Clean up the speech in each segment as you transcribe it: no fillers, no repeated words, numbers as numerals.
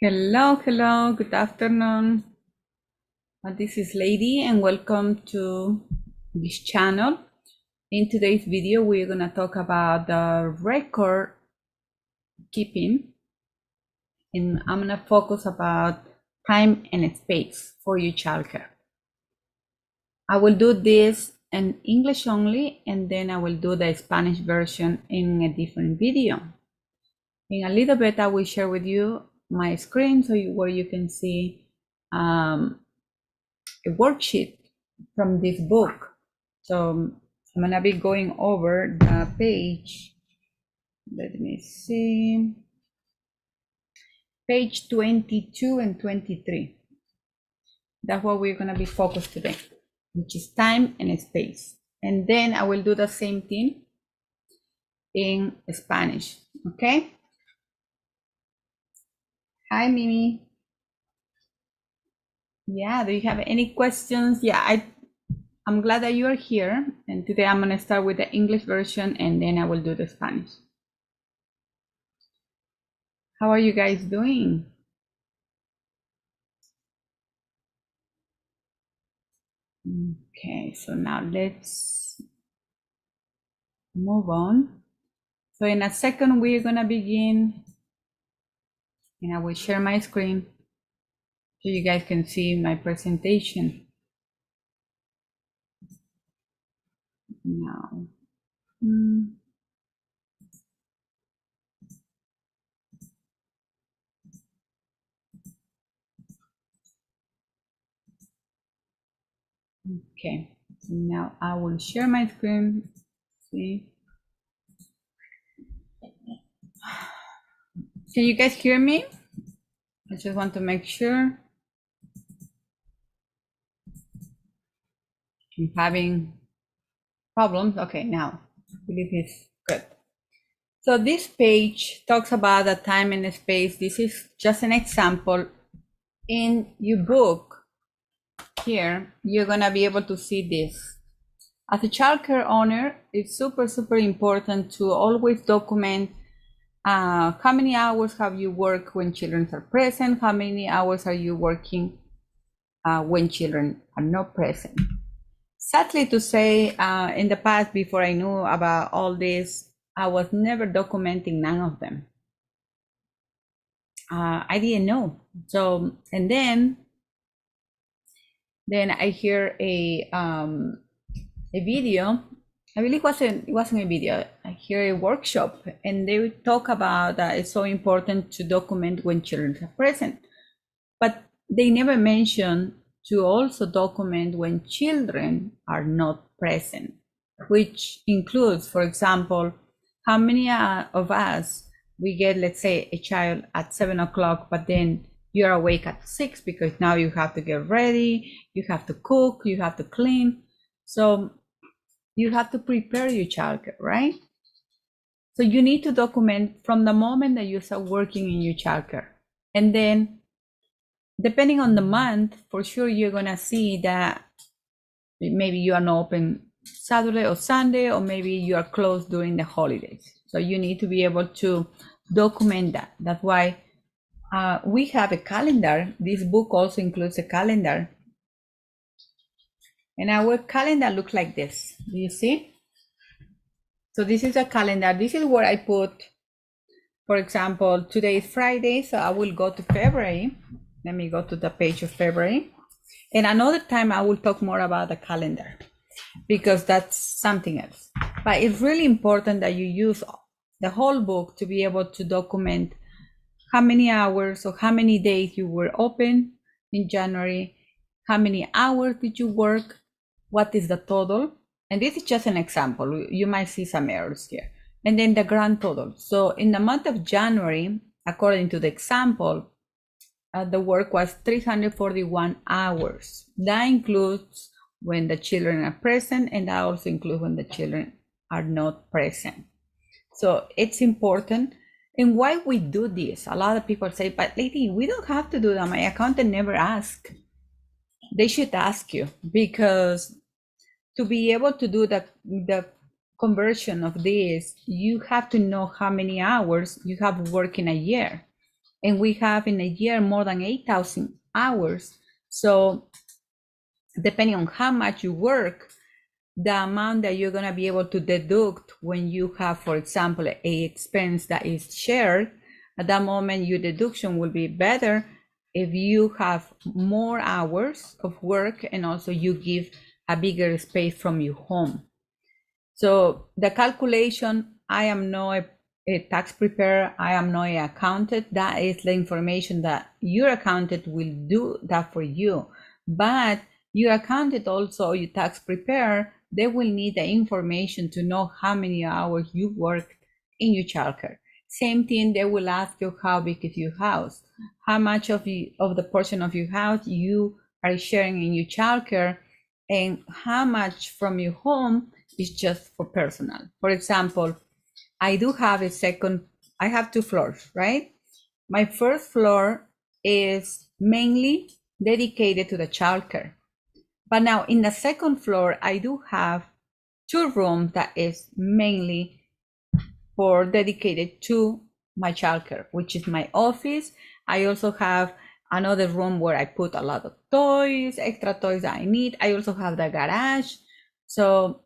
Hello, good afternoon. This is Lady and welcome to this channel. In today's video, we're going to talk about the record keeping, and I'm going to focus about time and space for your childcare. I will do this in English only, and then I will do the Spanish version in a different video. In a little bit, I will share with you my screen where you can see a worksheet from this book. So I'm gonna be going over the page. Let me see. Page 22 and 23. That's what we're gonna be focused today, which is time and space. And then I will do the same thing in Spanish, okay? Hi, Mimi. Yeah, do you have any questions? Yeah, I'm glad that you are here. And today I'm gonna start with the English version and then I will do the Spanish. How are you guys doing? Okay, so now let's move on. So in a second, we're gonna begin and I will share my screen so you guys can see my presentation now. Okay, so now I will share my screen. See, can you guys hear me? I just want to make sure. I'm having problems. Okay, now I believe it's good. So this page talks about the time and the space. This is just an example. In your book here, you're gonna be able to see this. As a childcare owner, it's super important to always document how many hours have you worked when children are present, how many hours are you working when children are not present. Sadly to say, in the past, before I knew about all this, I was never documenting none of them. I didn't know. So, and then I hear a video. I believe it wasn't a video. I hear a workshop, and they talk about that it's so important to document when children are present, but they never mention to also document when children are not present, which includes, for example, how many of us we get, let's say, a child at 7 o'clock, but then you're awake at 6 because now you have to get ready, you have to cook, you have to clean. So you have to prepare your childcare, right? So you need to document from the moment that you start working in your childcare. And then depending on the month, for sure, you're gonna see that maybe you are not open Saturday or Sunday, or maybe you are closed during the holidays. So you need to be able to document that. That's why we have a calendar. This book also includes a calendar. And our calendar looks like this. Do you see? So this is a calendar. This is where I put, for example, today is Friday, so I will go to February. Let me go to the page of February. And another time I will talk more about the calendar because that's something else. But it's really important that you use the whole book to be able to document how many hours or how many days you were open in January, how many hours did you work, what is the total. And this is just an example. You might see some errors here. And then the grand total. So in the month of January, according to the example, the work was 341 hours. That includes when the children are present, and that also includes when the children are not present. So it's important. And why we do this? A lot of people say, but lady, we don't have to do that. My accountant never asked. They should ask you, because to be able to do the conversion of this, you have to know how many hours you have worked in a year. and we have in a year more than 8,000 hours. So depending on how much you work, the amount that you're going to be able to deduct when you have, for example, a expense that is shared, at that moment your deduction will be better if you have more hours of work and also you give a bigger space from your home. So the calculation, I am not a tax preparer, I am not an accountant. That is the information that your accountant will do that for you. But your accountant also, your tax preparer, they will need the information to know how many hours you worked in your childcare. Same thing, they will ask you how big is your house, how much of the portion of your house you are sharing in your childcare, and how much from your home is just for personal. For example, I do have I have 2 floors, right? My first floor is mainly dedicated to the childcare. But now in the second floor, I do have 2 rooms that is mainly dedicated to my childcare, which is my office. I also have another room where I put a lot of toys, extra toys that I need. I also have the garage. So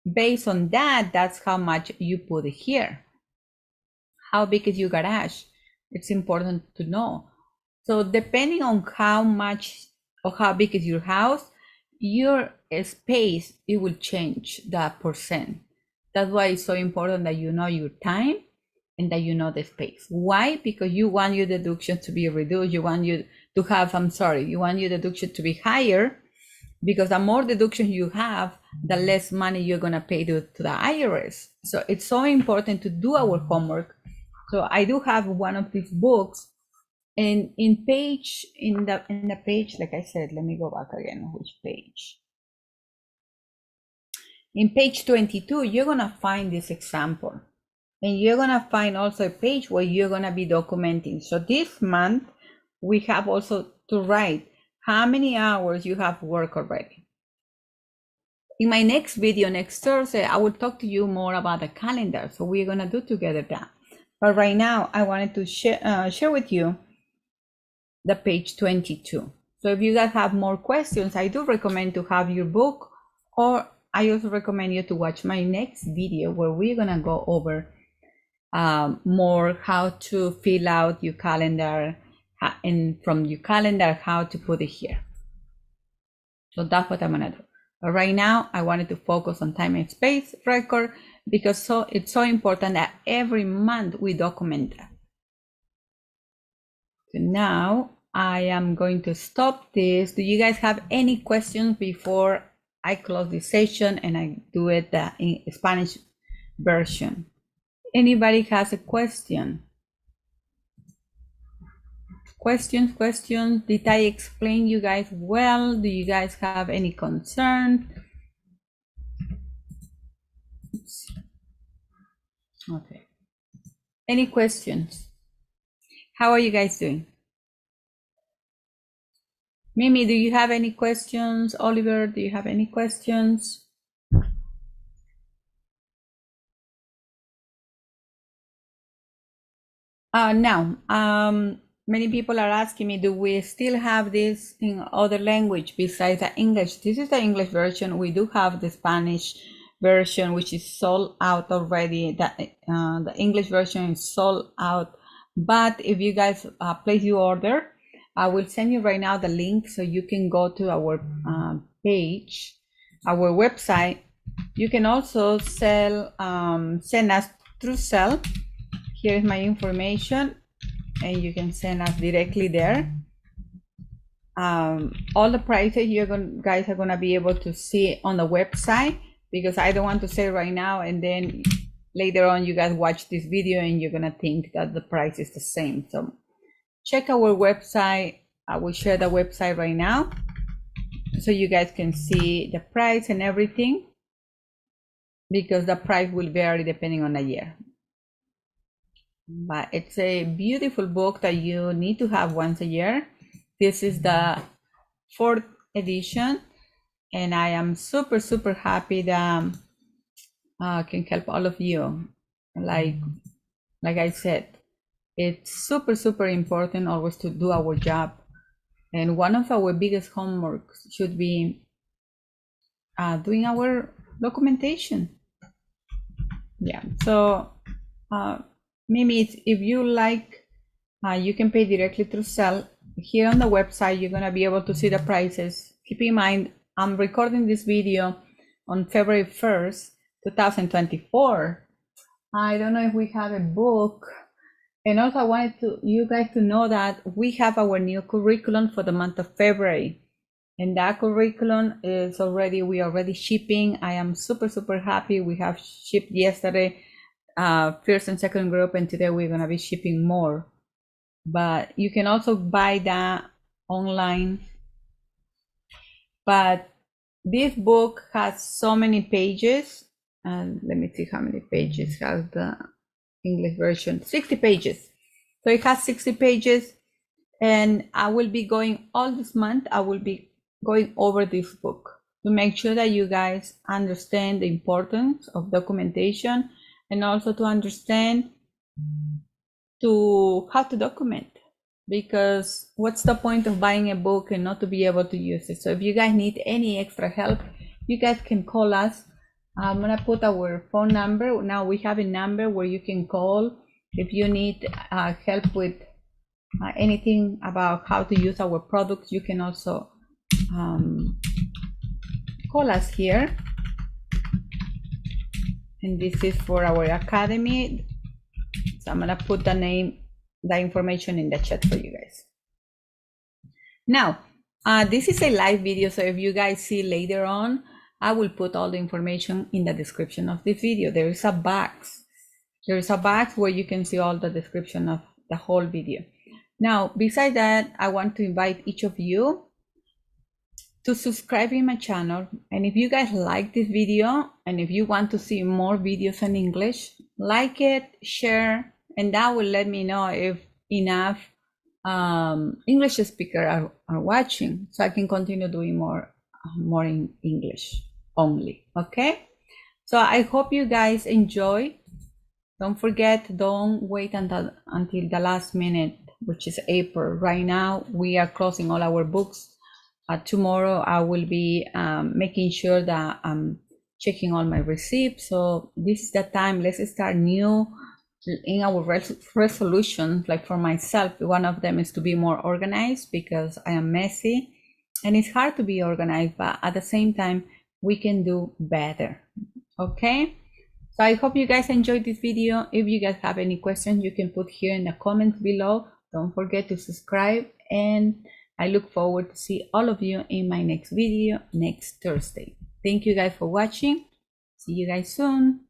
based on that, that's how much you put here. How big is your garage? It's important to know. So depending on how much or how big is your house, your space, it will change that percent. That's why it's so important that you know your time and that you know the space. Why? Because you want your deduction to be reduced. You want you to have, you want your deduction to be higher, because the more deduction you have, the less money you're going to pay to the IRS. So it's so important to do our homework. So I do have one of these books, and in the page, like I said, let me go back again. Which page? In page 22, you're going to find this example, and you're going to find also a page where you're going to be documenting. So this month we have also to write how many hours you have worked already. In my next video, next Thursday, I will talk to you more about the calendar. So we're going to do together that. But right now, I wanted to share with you the page 22. So if you guys have more questions, I do recommend to have your book, or I also recommend you to watch my next video where we're going to go over more how to fill out your calendar, and from your calendar, how to put it here. So that's what I'm going to do. But right now, I wanted to focus on time and space record, because it's so important that every month we document that. So now I am going to stop this. Do you guys have any questions before I close this session and I do it in Spanish version? Anybody has a question? Questions? Did I explain you guys well? Do you guys have any concern? Oops. Okay. Any questions? How are you guys doing? Mimi, do you have any questions? Oliver, do you have any questions? Now, many people are asking me, do we still have this in other language besides the English? This is the English version. We do have the Spanish version, which is sold out already. The English version is sold out. But if you guys place your order, I will send you right now the link so you can go to our page, our website. You can also send us through Zelle. Here is my information, and you can send us directly there. All the prices guys are gonna be able to see on the website, because I don't want to say right now and then later on you guys watch this video and you're gonna think that the price is the same. So check our website. I will share the website right now so you guys can see the price and everything, because the price will vary depending on the year. But it's a beautiful book that you need to have once a year. This is the 4th edition, and I am super happy that I can help all of you. Like I said, It's super, super important always to do our job. And one of our biggest homeworks should be doing our documentation. Yeah, so Mimi, if you like, you can pay directly through Zelle. Here on the website, you're gonna be able to see the prices. Keep in mind, I'm recording this video on February 1st, 2024. I don't know if we have a book. And also I wanted you guys to know that we have our new curriculum for the month of February. And that curriculum is we already shipping. I am super, super happy. We have shipped yesterday, first and second group, and today we're gonna be shipping more. But you can also buy that online. But this book has so many pages, and let me see how many pages has the English version. 60 pages. So it has 60 pages, and I will be going all this month. I will be going over this book to make sure that you guys understand the importance of documentation, and also to understand how to document, because what's the point of buying a book and not to be able to use it? So if you guys need any extra help, you guys can call us. I'm gonna put our phone number. Now we have a number where you can call if you need help with anything about how to use our products. You can also call us here. And this is for our academy. So I'm gonna put the information in the chat for you guys. Now, this is a live video, so if you guys see later on, I will put all the information in the description of this video. There is a box. There is a box where you can see all the description of the whole video. Now, besides that, I want to invite each of you to subscribe in my channel. And if you guys like this video, and if you want to see more videos in English, like it, share, and that will let me know if enough English speakers are watching, so I can continue doing more in English only. Okay, so I hope you guys enjoy. Don't forget, don't wait until the last minute, which is April. Right now we are closing all our books. Tomorrow I will be making sure that I'm checking all my receipts. So this is the time. Let's start new in our resolutions. Like for myself, one of them is to be more organized, because I am messy and it's hard to be organized, but at the same time we can do better. Okay, so I hope you guys enjoyed this video. If you guys have any questions, you can put here in the comments below. Don't forget to subscribe, and I look forward to see all of you in my next video next Thursday. Thank you guys for watching. See you guys soon.